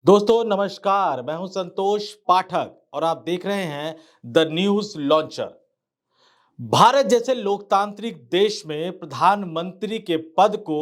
दोस्तों नमस्कार। मैं हूं संतोष पाठक और आप देख रहे हैं द न्यूज लॉन्चर। भारत जैसे लोकतांत्रिक देश में प्रधानमंत्री के पद को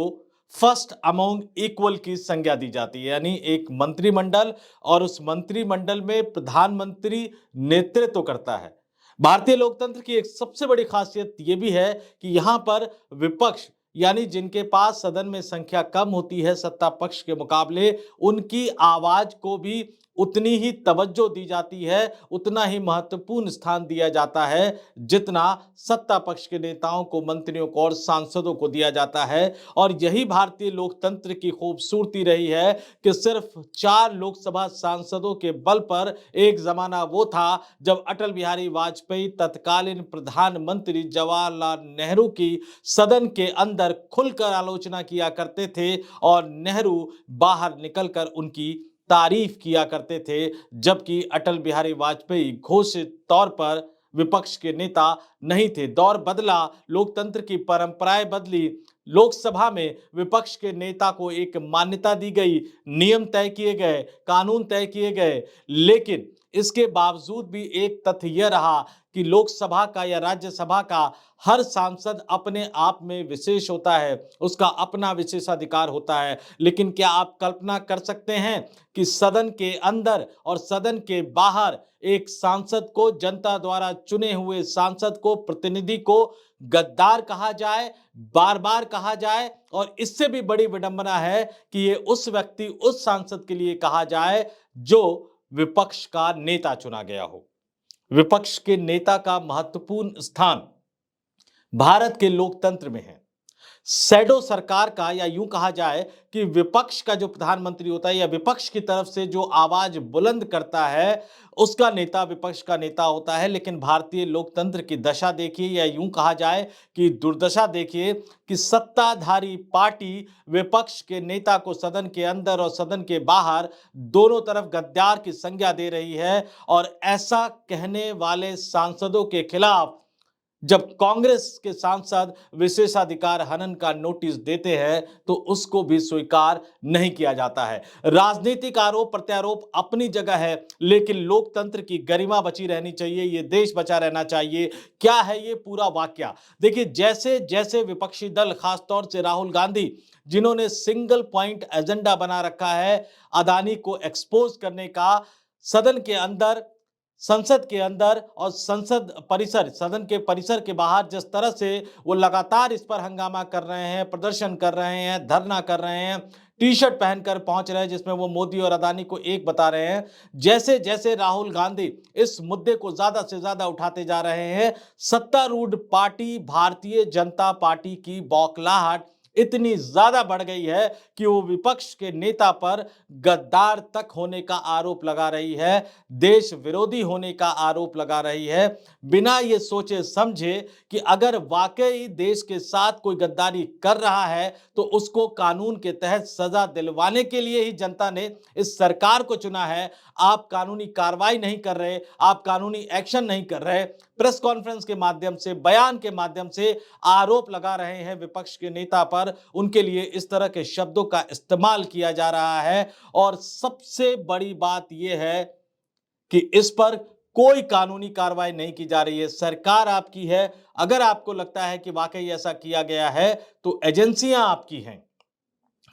फर्स्ट अमोंग इक्वल की संज्ञा दी जाती है, यानी एक मंत्रिमंडल और उस मंत्रिमंडल में प्रधानमंत्री नेतृत्व करता है। भारतीय लोकतंत्र की एक सबसे बड़ी खासियत यह भी है कि यहां पर विपक्ष यानी जिनके पास सदन में संख्या कम होती है सत्ता पक्ष के मुकाबले, उनकी आवाज को भी उतनी ही तवज्जो दी जाती है, उतना ही महत्वपूर्ण स्थान दिया जाता है जितना सत्ता पक्ष के नेताओं को, मंत्रियों को और सांसदों को दिया जाता है। और यही भारतीय लोकतंत्र की खूबसूरती रही है कि सिर्फ 4 लोकसभा सांसदों के बल पर एक जमाना वो था जब अटल बिहारी वाजपेयी तत्कालीन प्रधानमंत्री जवाहरलाल नेहरू की सदन के अंदर खुलकर आलोचना किया करते थे और नेहरू बाहर निकलकर उनकी तारीफ किया करते थे। जबकि अटल बिहारी वाजपेयी घोषित तौर पर विपक्ष के नेता नहीं थे। दौर बदला, लोकतंत्र की परंपराएं बदली, लोकसभा में विपक्ष के नेता को एक मान्यता दी गई, नियम तय किए गए, कानून तय किए गए। लेकिन इसके बावजूद भी एक तथ्य यह रहा कि लोकसभा का या राज्यसभा का हर सांसद अपने आप में विशेष होता है, उसका अपना विशेषाधिकार होता है। लेकिन क्या आप कल्पना कर सकते हैं कि सदन के अंदर और सदन के बाहर एक सांसद को, जनता द्वारा चुने हुए सांसद को, प्रतिनिधि को गद्दार कहा जाए, बार बार कहा जाए? और इससे भी बड़ी विडंबना है कि ये उस व्यक्ति, उस सांसद के लिए कहा जाए जो विपक्ष का नेता चुना गया हो। विपक्ष के नेता का महत्वपूर्ण स्थान भारत के लोकतंत्र में है। शैडो सरकार का, या यूं कहा जाए कि विपक्ष का जो प्रधानमंत्री होता है या विपक्ष की तरफ से जो आवाज बुलंद करता है, उसका नेता विपक्ष का नेता होता है। लेकिन भारतीय लोकतंत्र की दशा देखिए, या यूं कहा जाए कि दुर्दशा देखिए कि सत्ताधारी पार्टी विपक्ष के नेता को सदन के अंदर और सदन के बाहर दोनों तरफ गद्दार की संज्ञा दे रही है। और ऐसा कहने वाले सांसदों के खिलाफ जब कांग्रेस के सांसद विशेषाधिकार हनन का नोटिस देते हैं तो उसको भी स्वीकार नहीं किया जाता है। राजनीतिक आरोप प्रत्यारोप अपनी जगह है, लेकिन लोकतंत्र की गरिमा बची रहनी चाहिए, ये देश बचा रहना चाहिए। क्या है ये पूरा वाकया? देखिए, जैसे जैसे विपक्षी दल, खासतौर से राहुल गांधी, जिन्होंने सिंगल पॉइंट एजेंडा बना रखा है अदानी को एक्सपोज करने का, सदन के अंदर, संसद के अंदर और संसद परिसर, सदन के परिसर के बाहर जिस तरह से वो लगातार इस पर हंगामा कर रहे हैं, प्रदर्शन कर रहे हैं, धरना कर रहे हैं, टी शर्ट पहनकर पहुंच रहे हैं जिसमें वो मोदी और अदानी को एक बता रहे हैं, जैसे जैसे राहुल गांधी इस मुद्दे को ज्यादा से ज्यादा उठाते जा रहे हैं, सत्तारूढ़ पार्टी भारतीय जनता पार्टी की बौखलाहट इतनी ज्यादा बढ़ गई है कि वो विपक्ष के नेता पर गद्दार तक होने का आरोप लगा रही है, देश विरोधी होने का आरोप लगा रही है, बिना ये सोचे समझे कि अगर वाकई देश के साथ कोई गद्दारी कर रहा है तो उसको कानून के तहत सजा दिलवाने के लिए ही जनता ने इस सरकार को चुना है। आप कानूनी कार्रवाई नहीं कर रहे, आप कानूनी एक्शन नहीं कर रहे, प्रेस कॉन्फ्रेंस के माध्यम से, बयान के माध्यम से आरोप लगा रहे हैं विपक्ष के नेता पर, उनके लिए इस तरह के शब्दों का इस्तेमाल किया जा रहा है। और सबसे बड़ी बात यह है कि इस पर कोई कानूनी कार्रवाई नहीं की जा रही है। सरकार आपकी है, अगर आपको लगता है कि वाकई ऐसा किया गया है तो एजेंसियां आपकी हैं।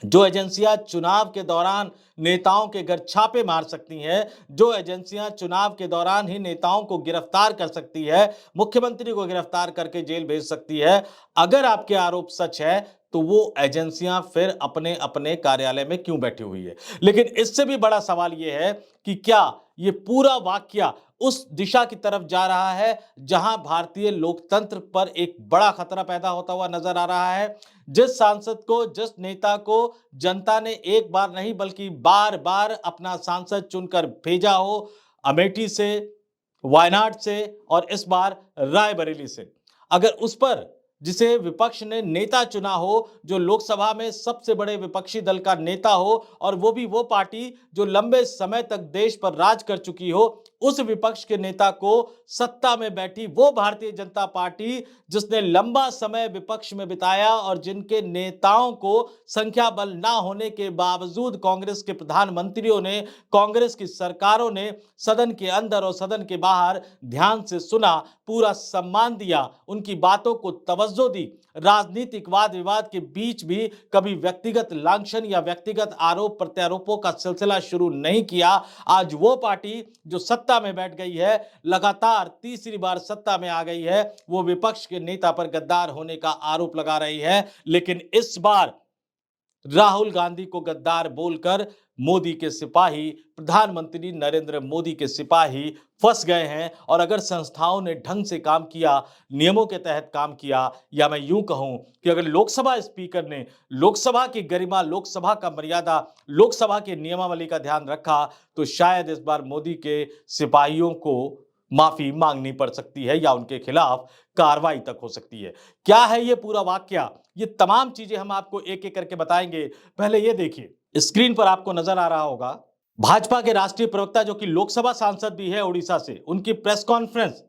जो एजेंसियां चुनाव के दौरान नेताओं के घर छापे मार सकती हैं, जो एजेंसियां चुनाव के दौरान ही नेताओं को गिरफ्तार कर सकती है, मुख्यमंत्री को गिरफ्तार करके जेल भेज सकती है, अगर आपके आरोप सच है तो वो एजेंसियां फिर अपने अपने कार्यालय में क्यों बैठी हुई है? लेकिन इससे भी बड़ा सवाल यह है कि क्या ये पूरा वाकया उस दिशा की तरफ जा रहा है जहां भारतीय लोकतंत्र पर एक बड़ा खतरा पैदा होता हुआ नजर आ रहा है? जिस सांसद को, जिस नेता को जनता ने एक बार नहीं बल्कि बार बार अपना सांसद चुनकर भेजा हो, अमेठी से, वायनाड से और इस बार रायबरेली से, अगर उस पर जिसे विपक्ष ने नेता चुना हो, जो लोकसभा में सबसे बड़े विपक्षी दल का नेता हो, और वो भी वो पार्टी जो लंबे समय तक देश पर राज कर चुकी हो, उस विपक्ष के नेता को सत्ता में बैठी वो भारतीय जनता पार्टी जिसने लंबा समय विपक्ष में बिताया और जिनके नेताओं को संख्या बल ना होने के बावजूद कांग्रेस के प्रधानमंत्रियों ने, कांग्रेस की सरकारों ने सदन के अंदर और सदन के बाहर ध्यान से सुना, पूरा सम्मान दिया, उनकी बातों को तवज्जो दी, राजनीतिक वाद विवाद के बीच भी कभी व्यक्तिगत लांछन या व्यक्तिगत आरोप प्रत्यारोपों का सिलसिला शुरू नहीं किया। आज वो पार्टी जो सत्ता में बैठ गई है, लगातार तीसरी बार सत्ता में आ गई है, वो विपक्ष के नेता पर गद्दार होने का आरोप लगा रही है। लेकिन इस बार राहुल गांधी को गद्दार बोलकर मोदी के सिपाही, प्रधानमंत्री नरेंद्र मोदी के सिपाही फंस गए हैं। और अगर संस्थाओं ने ढंग से काम किया, नियमों के तहत काम किया, या मैं यूं कहूं कि अगर लोकसभा स्पीकर ने लोकसभा की गरिमा, लोकसभा का मर्यादा, लोकसभा के नियमावली का ध्यान रखा, तो शायद इस बार मोदी के सिपाहियों को माफी मांगनी पड़ सकती है या उनके खिलाफ कार्रवाई तक हो सकती है। क्या है ये पूरा वाकया, ये तमाम चीजें हम आपको एक एक करके बताएंगे। पहले ये देखिए, स्क्रीन पर आपको नजर आ रहा होगा भाजपा के राष्ट्रीय प्रवक्ता जो कि लोकसभा सांसद भी है उड़ीसा से, उनकी प्रेस कॉन्फ्रेंस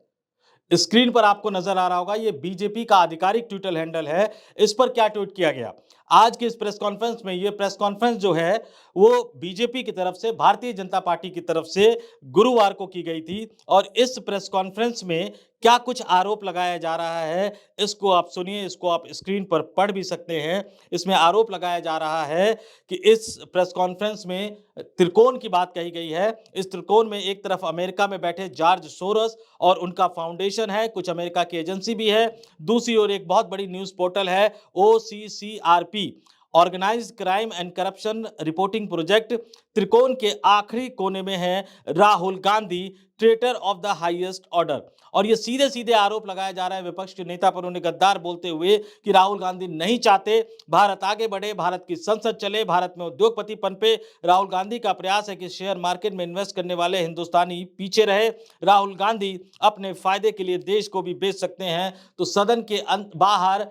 स्क्रीन पर आपको नजर आ रहा होगा। ये बीजेपी का आधिकारिक ट्विटर हैंडल है। इस पर क्या ट्वीट किया गया आज की इस प्रेस कॉन्फ्रेंस में? ये प्रेस कॉन्फ्रेंस जो है वो बीजेपी की तरफ से, भारतीय जनता पार्टी की तरफ से गुरुवार को की गई थी। और इस प्रेस कॉन्फ्रेंस में क्या कुछ आरोप लगाया जा रहा है, इसको आप सुनिए, इसको आप स्क्रीन पर पढ़ भी सकते हैं। इसमें आरोप लगाया जा रहा है कि इस प्रेस कॉन्फ्रेंस में त्रिकोण की बात कही गई है। इस त्रिकोण में एक तरफ अमेरिका में बैठे जॉर्ज सोरोस और उनका फाउंडेशन है, कुछ अमेरिका की एजेंसी भी है, दूसरी ओर एक बहुत बड़ी न्यूज पोर्टल है OCCRP, Organized Crime and Corruption Reporting Project. त्रिकोण के आखिरी कोने में है Rahul Gandhi, traitor of the highest order. और ये सीधे सीधे आरोप लगाया जा रहा है विपक्ष के नेता पर, उन्हें गद्दार बोलते हुए कि राहुल गांधी नहीं चाहते भारत आगे बढ़े, भारत की संसद चले, भारत में उद्योगपति पनपे। राहुल गांधी का प्रयास है कि शेयर मार्केट में इन्वेस्ट करने वाले हिंदुस्तानी पीछे रहे। राहुल गांधी अपने फायदे के लिए देश को भी बेच सकते हैं। तो सदन के बाहर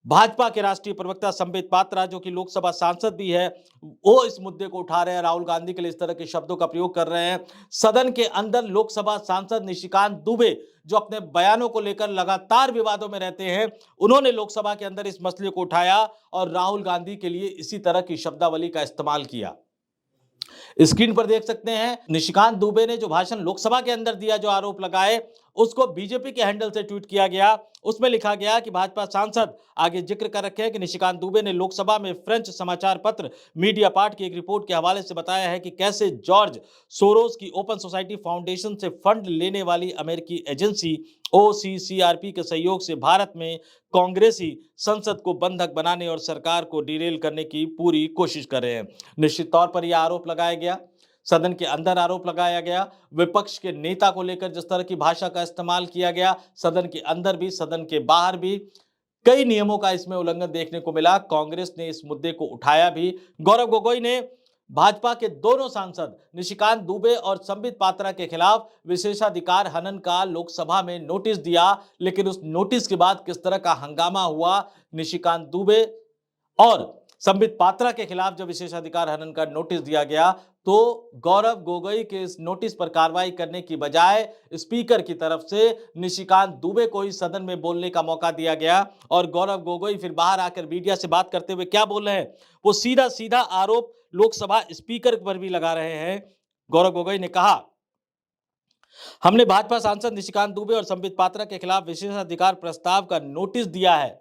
भाजपा के राष्ट्रीय प्रवक्ता संबित पात्रा जो कि लोकसभा सांसद भी है, वो इस मुद्दे को उठा रहे हैं, राहुल गांधी के लिए इस तरह के शब्दों का प्रयोग कर रहे हैं। सदन के अंदर लोकसभा सांसद निशिकांत दुबे जो अपने बयानों को लेकर लगातार विवादों में रहते हैं, उन्होंने लोकसभा के अंदर इस मसले को उठाया और राहुल गांधी के लिए इसी तरह की शब्दावली का इस्तेमाल किया। स्क्रीन पर देख सकते हैं निशिकांत दुबे ने जो भाषण लोकसभा के अंदर दिया, जो आरोप लगाए, उसको बीजेपी के हैंडल से ट्वीट किया गया। उसमें लिखा गया कि भाजपा सांसद आगे जिक्र कर रखे हैं कि निशिकांत दुबे ने लोकसभा में फ्रेंच समाचार पत्र मीडिया पार्ट की एक रिपोर्ट के हवाले से बताया है कि कैसे जॉर्ज सोरोस की ओपन सोसाइटी फाउंडेशन से फंड लेने वाली अमेरिकी एजेंसी OCCRP के सहयोग से भारत में कांग्रेसी संसद को बंधक बनाने और सरकार को डिरेल करने की पूरी कोशिश कर रहे हैं। निश्चित तौर पर यह आरोप लगाया गया, सदन के अंदर आरोप लगाया गया, विपक्ष के नेता को लेकर जिस तरह की भाषा का इस्तेमाल किया गया, सदन के अंदर भी सदन के बाहर भी कई नियमों का इसमें उल्लंघन देखने को मिला। कांग्रेस ने इस मुद्दे को उठाया भी। गौरव गोगोई ने भाजपा के दोनों सांसद निशिकांत दुबे और संबित पात्रा के खिलाफ विशेषाधिकार हनन का लोकसभा में नोटिस दिया, लेकिन उस नोटिस के बाद किस तरह का हंगामा हुआ, निशिकांत दुबे और संबित पात्रा के खिलाफ जब विशेषाधिकार हनन का नोटिस दिया गया, तो गौरव गोगोई के इस नोटिस पर कार्रवाई करने की बजाय स्पीकर की तरफ से निशिकांत दुबे को ही सदन में बोलने का मौका दिया गया। और गौरव गोगोई फिर बाहर आकर मीडिया से बात करते हुए क्या बोल रहे हैं, वो सीधा सीधा आरोप लोकसभा स्पीकर पर भी लगा रहे हैं। गौरव गोगोई ने कहा, हमने भाजपा सांसद निशिकांत दुबे और संबित पात्रा के खिलाफ विशेषाधिकार प्रस्ताव का नोटिस दिया है।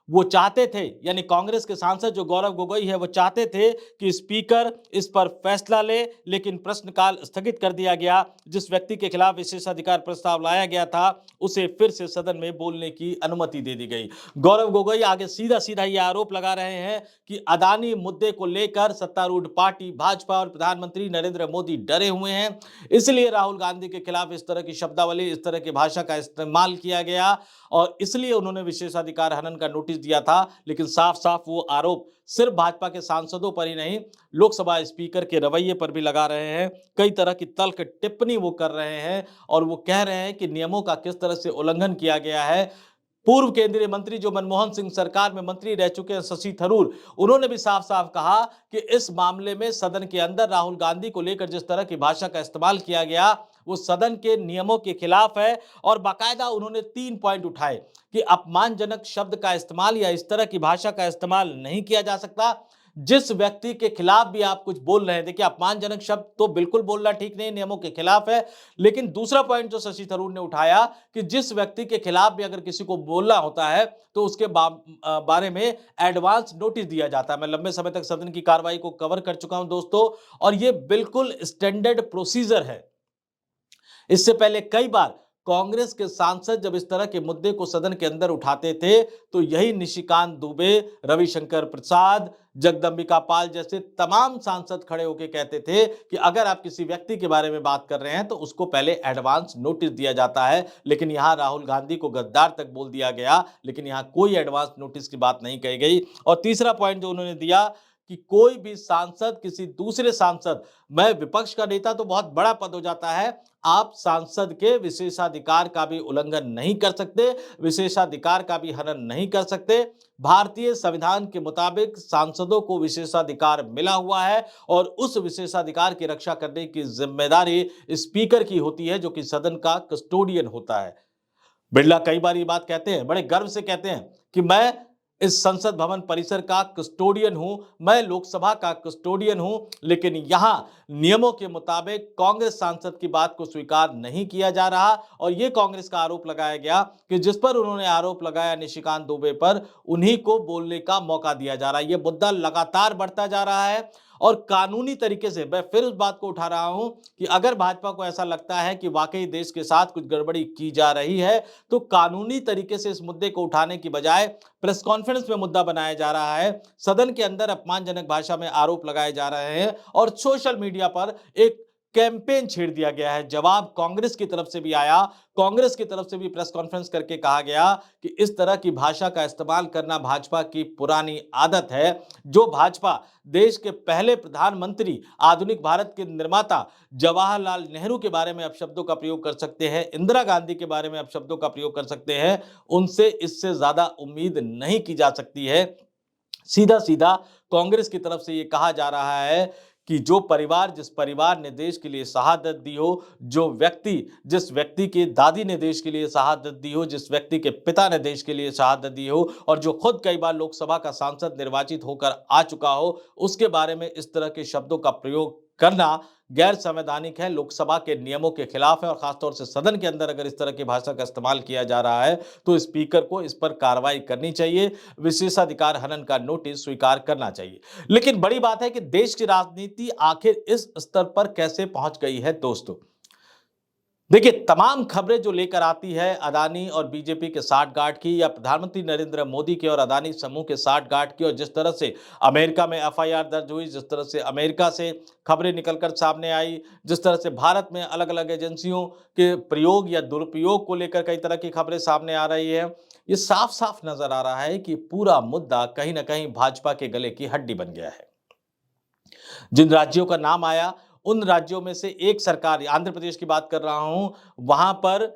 वो चाहते थे, यानी कांग्रेस के सांसद जो गौरव गोगोई है, वो चाहते थे कि स्पीकर इस पर फैसला ले, लेकिन प्रश्नकाल स्थगित कर दिया गया। जिस व्यक्ति के खिलाफ विशेषाधिकार प्रस्ताव लाया गया था, उसे फिर से सदन में बोलने की अनुमति दे दी गई। गौरव गोगोई आगे सीधा सीधा ये आरोप लगा रहे हैं कि अदानी मुद्दे को लेकर सत्तारूढ़ पार्टी भाजपा और प्रधानमंत्री नरेंद्र मोदी डरे हुए हैं, इसलिए राहुल गांधी के खिलाफ इस तरह की शब्दावली, इस तरह की भाषा का इस्तेमाल किया गया और इसलिए उन्होंने विशेषाधिकार हनन का नोटिस दिया था। लेकिन साफ साफ वो आरोप सिर्फ भाजपा के सांसदों पर ही नहीं, लोकसभा स्पीकर के रवैये पर भी लगा रहे हैं। कई तरह की तल्ख टिप्पणी वो कर रहे हैं और वो कह रहे हैं कि नियमों का किस तरह से उल्लंघन किया गया है। पूर्व केंद्रीय मंत्री जो मनमोहन सिंह सरकार में मंत्री रह चुके हैं शशि थरूर, उन्होंने भी साफ साफ कहा कि इस मामले में सदन के अंदर राहुल गांधी को लेकर जिस तरह की भाषा का इस्तेमाल किया गया वो सदन के नियमों के खिलाफ है। और बाकायदा उन्होंने 3 पॉइंट उठाए कि अपमानजनक शब्द का इस्तेमाल या इस तरह की भाषा का इस्तेमाल नहीं किया जा सकता। जिस व्यक्ति के खिलाफ भी आप कुछ बोल रहे हैं, देखिए अपमानजनक शब्द तो बिल्कुल बोलना ठीक नहीं, नियमों के खिलाफ है। लेकिन दूसरा पॉइंट जो शशि थरूर ने उठाया कि जिस व्यक्ति के खिलाफ भी अगर किसी को बोलना होता है तो उसके बारे में एडवांस नोटिस दिया जाता है। मैं लंबे समय तक सदन की कार्रवाई को कवर कर चुका हूं दोस्तों, और यह बिल्कुल स्टैंडर्ड प्रोसीजर है। इससे पहले कई बार कांग्रेस के सांसद जब इस तरह के मुद्दे को सदन के अंदर उठाते थे तो यही निशिकांत दुबे, रविशंकर प्रसाद, जगदंबिका पाल जैसे तमाम सांसद खड़े होकर कहते थे कि अगर आप किसी व्यक्ति के बारे में बात कर रहे हैं तो उसको पहले एडवांस नोटिस दिया जाता है। लेकिन यहां राहुल गांधी को गद्दार तक बोल दिया गया, लेकिन यहां कोई एडवांस नोटिस की बात नहीं कही गई। और तीसरा पॉइंट जो उन्होंने दिया कि कोई भी सांसद किसी दूसरे सांसद, मैं विपक्ष का नेता तो बहुत बड़ा पद हो जाता है, आप सांसद के विशेषाधिकार का भी उल्लंघन नहीं कर सकते, विशेषाधिकार का भी हनन नहीं कर सकते। भारतीय संविधान के मुताबिक सांसदों को विशेषाधिकार मिला हुआ है और उस विशेषाधिकार की रक्षा करने की जिम्मेदारी स्पीकर की होती है, जो कि सदन का कस्टोडियन होता है। बिरला कई बार ये बात कहते हैं, बड़े गर्व से कहते हैं कि मैं इस संसद भवन परिसर का कस्टोडियन हूं, मैं लोकसभा का कस्टोडियन हूं। लेकिन यहां नियमों के मुताबिक कांग्रेस सांसद की बात को स्वीकार नहीं किया जा रहा और यह कांग्रेस का आरोप लगाया गया कि जिस पर उन्होंने आरोप लगाया निशिकांत दुबे पर, उन्हीं को बोलने का मौका दिया जा रहा है। यह मुद्दा लगातार बढ़ता जा रहा है और कानूनी तरीके से मैं फिर उस बात को उठा रहा हूं कि अगर भाजपा को ऐसा लगता है कि वाकई देश के साथ कुछ गड़बड़ी की जा रही है तो कानूनी तरीके से इस मुद्दे को उठाने की बजाय प्रेस कॉन्फ्रेंस में मुद्दा बनाया जा रहा है, सदन के अंदर अपमानजनक भाषा में आरोप लगाए जा रहे हैं और सोशल मीडिया पर एक कैंपेन छेड़ दिया गया है। जवाब कांग्रेस की तरफ से भी आया, कांग्रेस की तरफ से भी प्रेस कॉन्फ्रेंस करके कहा गया कि इस तरह की भाषा का इस्तेमाल करना भाजपा की पुरानी आदत है। जो भाजपा देश के पहले प्रधानमंत्री, आधुनिक भारत के निर्माता जवाहरलाल नेहरू के बारे में अपशब्दों का प्रयोग कर सकते हैं, इंदिरा गांधी के बारे में अपशब्दों का प्रयोग कर सकते हैं, उनसे इससे ज्यादा उम्मीद नहीं की जा सकती है। सीधा सीधा कांग्रेस की तरफ से यह कहा जा रहा है कि जो परिवार, जिस परिवार ने देश के लिए शहादत दी हो, जो व्यक्ति, जिस व्यक्ति की दादी ने देश के लिए शहादत दी हो, जिस व्यक्ति के पिता ने देश के लिए शहादत दी हो और जो खुद कई बार लोकसभा का सांसद निर्वाचित होकर आ चुका हो, उसके बारे में इस तरह के शब्दों का प्रयोग करना गैर संवैधानिक है, लोकसभा के नियमों के खिलाफ है। और खासतौर से सदन के अंदर अगर इस तरह की भाषा का इस्तेमाल किया जा रहा है तो स्पीकर को इस पर कार्रवाई करनी चाहिए, विशेषाधिकार हनन का नोटिस स्वीकार करना चाहिए। लेकिन बड़ी बात है कि देश की राजनीति आखिर इस स्तर पर कैसे पहुंच गई है दोस्तों। देखिए, तमाम खबरें जो लेकर आती है अदानी और बीजेपी के साठगांठ की, या प्रधानमंत्री नरेंद्र मोदी के और अदानी समूह के साठगांठ की, और जिस तरह से अमेरिका में एफआईआर दर्ज हुई, जिस तरह से अमेरिका से खबरें निकलकर सामने आई, जिस तरह से भारत में अलग अलग एजेंसियों के प्रयोग या दुरुपयोग को लेकर कई तरह की खबरें सामने आ रही है, ये साफ साफ नजर आ रहा है कि पूरा मुद्दा कहीं ना कहीं भाजपा के गले की हड्डी बन गया है। जिन राज्यों का नाम आया उन राज्यों में से एक सरकार, आंध्र प्रदेश की बात कर रहा हूं, वहां पर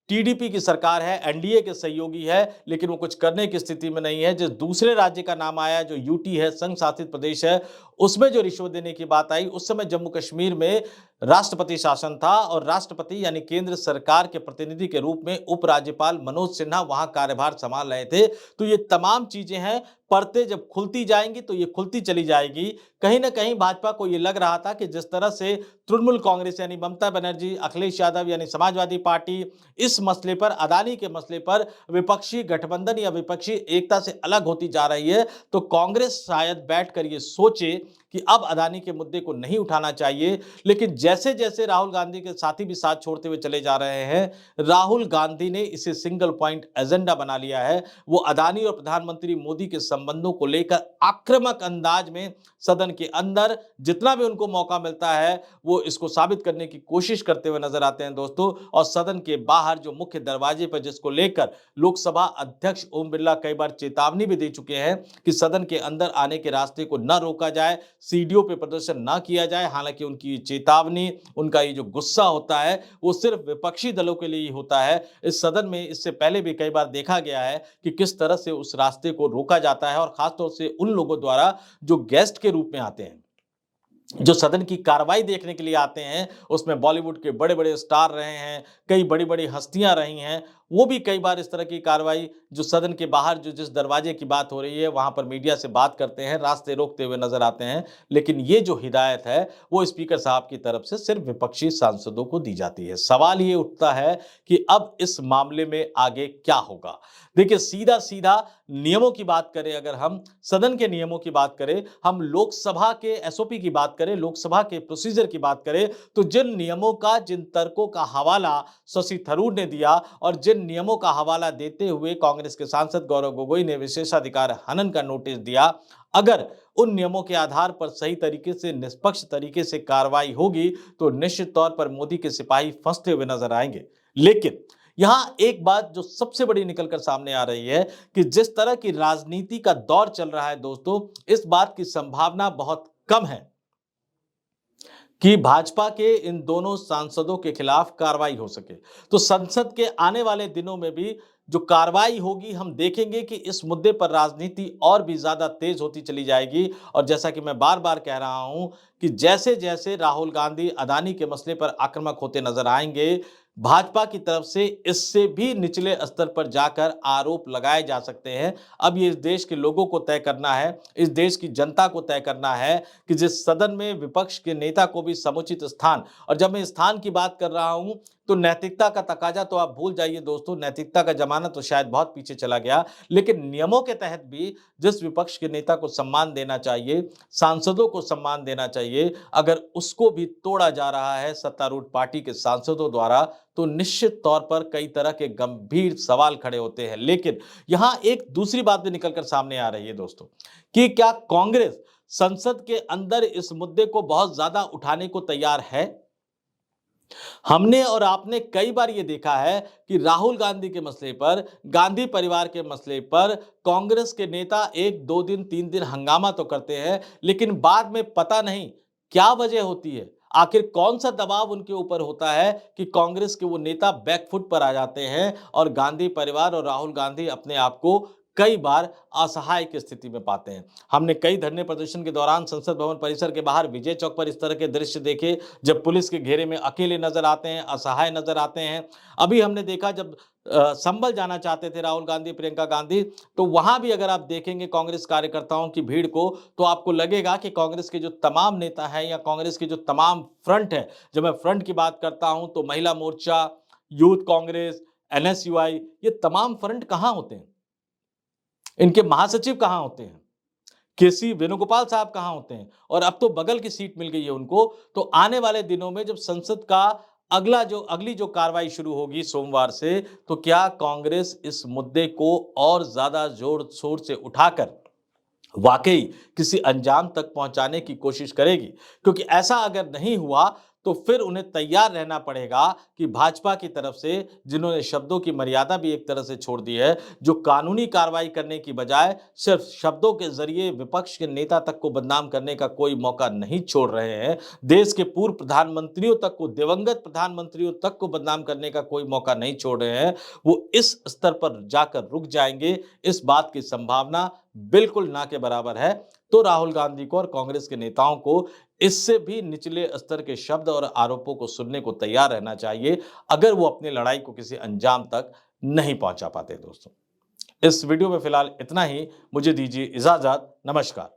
टीडीपी की सरकार है, एनडीए के सहयोगी है, लेकिन वो कुछ करने की स्थिति में नहीं है। जिस दूसरे राज्य का नाम आया जो यूटी है, संघ शासित प्रदेश है, उसमें जो रिश्वत देने की बात आई, उस समय जम्मू कश्मीर में राष्ट्रपति शासन था और राष्ट्रपति यानी केंद्र सरकार के प्रतिनिधि के रूप में उपराज्यपाल मनोज सिन्हा वहां कार्यभार संभाल रहे थे। तो ये तमाम चीजें हैं, परतें जब खुलती जाएंगी तो ये खुलती चली जाएगी। कहीं ना कहीं भाजपा को ये लग रहा था कि जिस तरह से तृणमूल कांग्रेस यानी ममता बनर्जी, अखिलेश यादव यानी समाजवादी पार्टी इस मसले पर, अदानी के मसले पर विपक्षी गठबंधन या विपक्षी एकता से अलग होती जा रही है, तो कांग्रेस शायद बैठकर ये सोचे कि अब अदानी के मुद्दे को नहीं उठाना चाहिए। लेकिन जैसे जैसे राहुल गांधी के साथी भी साथ छोड़ते हुए चले जा रहे हैं, राहुल गांधी ने इसे सिंगल पॉइंट एजेंडा बना लिया है। वो अदानी और प्रधानमंत्री मोदी के संबंधों को लेकर आक्रामक अंदाज में सदन के अंदर जितना भी उनको मौका मिलता है वो इसको साबित करने की कोशिश करते हुए नजर आते हैं दोस्तों। और सदन के बाहर जो मुख्य दरवाजे पर, जिसको लेकर लोकसभा अध्यक्ष ओम बिरला कई बार चेतावनी भी दे चुके हैं कि सदन के अंदर आने के रास्ते को न रोका जाए, सीढ़ियों पे प्रदर्शन ना किया जाए। हालांकि उनकी चेतावनी बेचैनी, उनका ये जो गुस्सा होता है वो सिर्फ विपक्षी दलों के लिए ही होता है। इस सदन में इससे पहले भी कई बार देखा गया है कि किस तरह से उस रास्ते को रोका जाता है, और खासतौर से उन लोगों द्वारा जो गेस्ट के रूप में आते हैं, जो सदन की कार्रवाई देखने के लिए आते हैं। उसमें बॉलीवुड के बड़े-बड़े स्टार रहे हैं, कई बड़ी-बड़ी हस्तियां रही हैं, वो भी कई बार इस तरह की कार्रवाई जो सदन के बाहर जो जिस दरवाजे की बात हो रही है वहां पर मीडिया से बात करते हैं, रास्ते रोकते हुए नजर आते हैं। लेकिन ये जो हिदायत है वो स्पीकर साहब की तरफ से सिर्फ विपक्षी सांसदों को दी जाती है। सवाल ये उठता है कि अब इस मामले में आगे क्या होगा। देखिए, सीधा सीधा नियमों की बात करें, अगर हम सदन के नियमों की बात करें, हम लोकसभा के एसओपी की बात करें, लोकसभा के प्रोसीजर की बात करें, तो जिन नियमों का, जिन तर्कों का हवाला शशि थरूर ने दिया और जिन नियमों का हवाला देते हुए कांग्रेस के सांसद गौरव गोगोई ने विशेषाधिकार हनन का नोटिस दिया, अगर उन नियमों के आधार पर सही तरीके से, निष्पक्ष तरीके से कार्रवाई होगी तो निश्चित तौर पर मोदी के सिपाही फंसते हुए नजर आएंगे। लेकिन यहां एक बात जो सबसे बड़ी निकलकर सामने आ रही है कि जिस तरह की राजनीति का दौर चल रहा है दोस्तों, इस बात की संभावना बहुत कम है कि भाजपा के इन दोनों सांसदों के खिलाफ कार्रवाई हो सके। तो संसद के आने वाले दिनों में भी जो कार्रवाई होगी, हम देखेंगे कि इस मुद्दे पर राजनीति और भी ज्यादा तेज होती चली जाएगी। और जैसा कि मैं बार बार कह रहा हूं कि जैसे जैसे राहुल गांधी अदानी के मसले पर आक्रामक होते नजर आएंगे, भाजपा की तरफ से इससे भी निचले स्तर पर जाकर आरोप लगाए जा सकते हैं। अब ये इस देश के लोगों को तय करना है, इस देश की जनता को तय करना है कि जिस सदन में विपक्ष के नेता को भी समुचित स्थान, और जब मैं स्थान की बात कर रहा हूं तो नैतिकता का तकाजा तो आप भूल जाइए दोस्तों, नैतिकता का जमाना तो शायद बहुत पीछे चला गया, लेकिन नियमों के तहत भी जिस विपक्ष के नेता को सम्मान देना चाहिए, सांसदों को सम्मान देना चाहिए, अगर उसको भी तोड़ा जा रहा है सत्तारूढ़ पार्टी के सांसदों द्वारा, तो निश्चित तौर पर कई तरह के गंभीर सवाल खड़े होते हैं। लेकिन यहां एक दूसरी बात भी निकलकर सामने आ रही है दोस्तों, कि क्या कांग्रेस संसद के अंदर इस मुद्दे को बहुत ज्यादा उठाने को तैयार है? हमने और आपने कई बार यह देखा है कि राहुल गांधी के मसले पर, गांधी परिवार के मसले पर कांग्रेस के नेता 1 2 दिन 3 दिन हंगामा तो करते हैं, लेकिन बाद में पता नहीं क्या वजह होती है, आखिर कौन सा दबाव उनके ऊपर होता है कि कांग्रेस के वो नेता बैकफुट पर आ जाते हैं और गांधी परिवार और राहुल गांधी अपने आप को कई बार असहाय की स्थिति में पाते हैं। हमने कई धरने प्रदर्शन के दौरान संसद भवन परिसर के बाहर विजय चौक पर इस तरह के दृश्य देखे, जब पुलिस के घेरे में अकेले नजर आते हैं, असहाय नजर आते हैं। अभी हमने देखा जब संभल जाना चाहते थे राहुल गांधी, प्रियंका गांधी, तो वहां भी अगर आप देखेंगे कांग्रेस कार्यकर्ताओं की भीड़ को, तो आपको लगेगा कि कांग्रेस के जो तमाम नेता हैं या कांग्रेस के जो तमाम फ्रंट है, जब मैं फ्रंट की बात करता हूं तो महिला मोर्चा, यूथ कांग्रेस, एनएसयूआई, ये तमाम फ्रंट कहां होते हैं? इनके महासचिव कहां होते हैं? केसी वेणुगोपाल साहब कहां होते हैं? और अब तो बगल की सीट मिल गई है उनको। तो आने वाले दिनों में जब संसद का अगली जो कार्रवाई शुरू होगी सोमवार से, तो क्या कांग्रेस इस मुद्दे को और ज्यादा जोर शोर से उठाकर वाकई किसी अंजाम तक पहुंचाने की कोशिश करेगी? क्योंकि ऐसा अगर नहीं हुआ तो फिर उन्हें तैयार रहना पड़ेगा कि भाजपा की तरफ से, जिन्होंने शब्दों की मर्यादा भी एक तरह से छोड़ दी है, जो कानूनी कार्रवाई करने की बजाय सिर्फ शब्दों के जरिए विपक्ष के नेता तक को बदनाम करने का कोई मौका नहीं छोड़ रहे हैं, देश के पूर्व प्रधानमंत्रियों तक को, दिवंगत प्रधानमंत्रियों तक को बदनाम करने का कोई मौका नहीं छोड़ रहे हैं, वो इस स्तर पर जाकर रुक जाएंगे, इस बात की संभावना बिल्कुल ना के बराबर है। तो राहुल गांधी को और कांग्रेस के नेताओं को इससे भी निचले स्तर के शब्द और आरोपों को सुनने को तैयार रहना चाहिए, अगर वो अपनी लड़ाई को किसी अंजाम तक नहीं पहुंचा पाते। दोस्तों, इस वीडियो में फिलहाल इतना ही। मुझे दीजिए इजाजत। नमस्कार।